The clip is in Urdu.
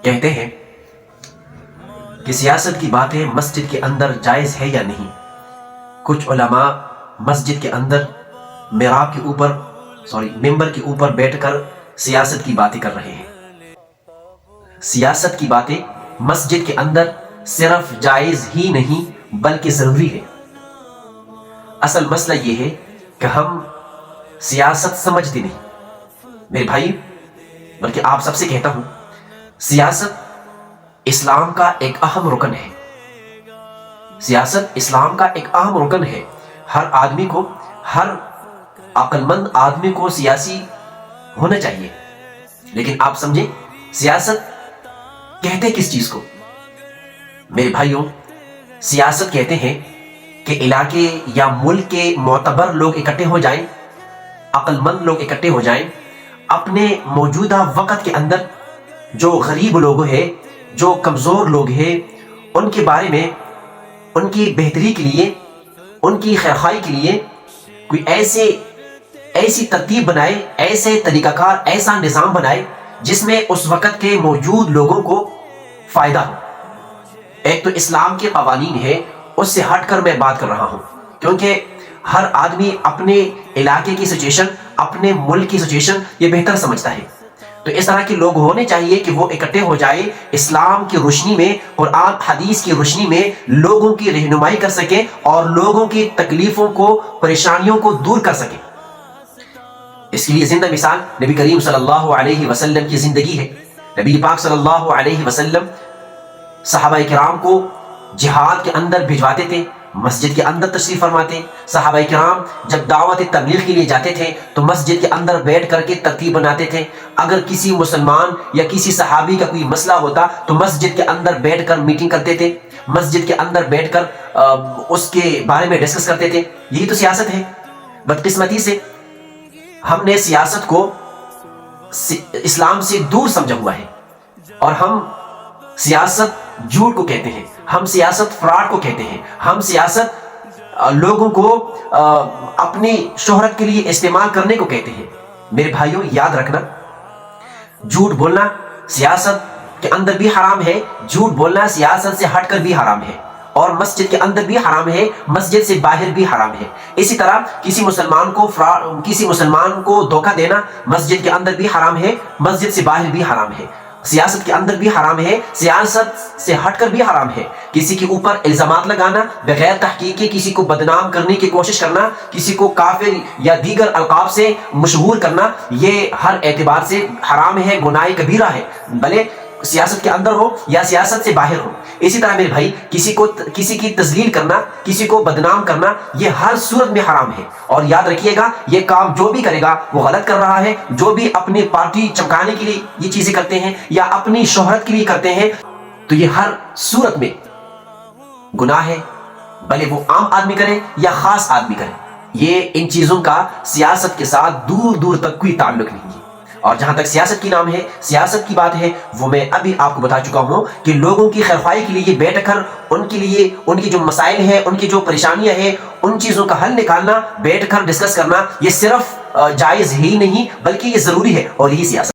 کہتے ہیں کہ سیاست کی باتیں مسجد کے اندر جائز ہے یا نہیں. کچھ علماء مسجد کے اندر ممبر کے اوپر بیٹھ کر سیاست کی باتیں کر رہے ہیں. سیاست کی باتیں مسجد کے اندر صرف جائز ہی نہیں بلکہ ضروری ہے. اصل مسئلہ یہ ہے کہ ہم سیاست سمجھتے نہیں میرے بھائی، بلکہ آپ سب سے کہتا ہوں، سیاست اسلام کا ایک اہم رکن ہے. سیاست اسلام کا ایک اہم رکن ہے. ہر عقل مند آدمی کو سیاسی ہونا چاہیے. لیکن آپ سمجھیں سیاست کہتے کس چیز کو؟ میرے بھائیوں، سیاست کہتے ہیں کہ علاقے یا ملک کے معتبر لوگ اکٹھے ہو جائیں، عقل مند لوگ اکٹھے ہو جائیں، اپنے موجودہ وقت کے اندر جو غریب لوگ ہیں، جو کمزور لوگ ہیں، ان کے بارے میں، ان کی بہتری کے لیے، ان کی خیرخواہی کے لیے کوئی ایسی ترتیب بنائے، ایسے طریقہ کار، ایسا نظام بنائے جس میں اس وقت کے موجود لوگوں کو فائدہ ہو. ایک تو اسلام کے قوانین ہے، اس سے ہٹ کر میں بات کر رہا ہوں، کیونکہ ہر آدمی اپنے علاقے کی سچویشن، اپنے ملک کی سچویشن یہ بہتر سمجھتا ہے. تو اس طرح کے لوگ ہونے چاہیے کہ وہ اکٹھے ہو جائے، اسلام کی روشنی میں، قرآن حدیث کی روشنی میں لوگوں کی رہنمائی کر سکے اور لوگوں کی تکلیفوں کو، پریشانیوں کو دور کر سکے. اس کے لیے زندہ مثال نبی کریم صلی اللہ علیہ وسلم کی زندگی ہے. نبی پاک صلی اللہ علیہ وسلم صحابہ کرام کو جہاد کے اندر بھجواتے تھے، مسجد کے اندر تشریف فرماتے. صحابہ کرام جب دعوت تبلیغ کے لیے جاتے تھے تو مسجد کے اندر بیٹھ کر کے ترتیب بناتے تھے. اگر کسی مسلمان یا کسی صحابی کا کوئی مسئلہ ہوتا تو مسجد کے اندر بیٹھ کر میٹنگ کرتے تھے، مسجد کے اندر بیٹھ کر اس کے بارے میں ڈسکس کرتے تھے. یہی تو سیاست ہے. بدقسمتی سے ہم نے سیاست کو اسلام سے دور سمجھا ہوا ہے، اور ہم سیاست جھوٹ کو کہتے ہیں، ہم سیاست فراڈ کو کہتے ہیں، ہم سیاست لوگوں کو اپنی شہرت کے لیے استعمال کرنے کو کہتے ہیں. میرے بھائیوں، یاد رکھنا، جھوٹ بولنا سیاست کے اندر بھی حرام ہے، جھوٹ بولنا سیاست سے ہٹ کر بھی حرام ہے، اور مسجد کے اندر بھی حرام ہے، مسجد سے باہر بھی حرام ہے. اسی طرح کسی مسلمان کو دھوکہ دینا مسجد کے اندر بھی حرام ہے، مسجد سے باہر بھی حرام ہے، سیاست کے اندر بھی حرام ہے، سیاست سے ہٹ کر بھی حرام ہے. کسی کے اوپر الزامات لگانا بغیر تحقیق کے، کسی کو بدنام کرنے کی کوشش کرنا، کسی کو کافر یا دیگر القاب سے مشہور کرنا، یہ ہر اعتبار سے حرام ہے، گناہ کبیرہ ہے، بھلے سیاست کے اندر ہو یا سیاست سے باہر ہو. اسی طرح میرے بھائی، کسی کی تذلیل کرنا، کسی کو بدنام کرنا، یہ ہر صورت میں حرام ہے. اور یاد رکھیے گا، یہ کام جو بھی کرے گا وہ غلط کر رہا ہے. جو بھی اپنی پارٹی چمکانے کے لیے یہ چیزیں کرتے ہیں یا اپنی شہرت کے لیے کرتے ہیں تو یہ ہر صورت میں گناہ ہے، بھلے وہ عام آدمی کرے یا خاص آدمی کرے. یہ ان چیزوں کا سیاست کے ساتھ دور دور تک کوئی تعلق نہیں ہے. اور جہاں تک سیاست کی نام ہے، سیاست کی بات ہے، وہ میں ابھی آپ کو بتا چکا ہوں کہ لوگوں کی خیرخواہی کے لیے بیٹھ کر ان کے لیے، ان کی جو مسائل ہیں، ان کی جو پریشانیاں ہیں، ان چیزوں کا حل نکالنا، بیٹھ کر ڈسکس کرنا، یہ صرف جائز ہی نہیں بلکہ یہ ضروری ہے، اور یہی سیاست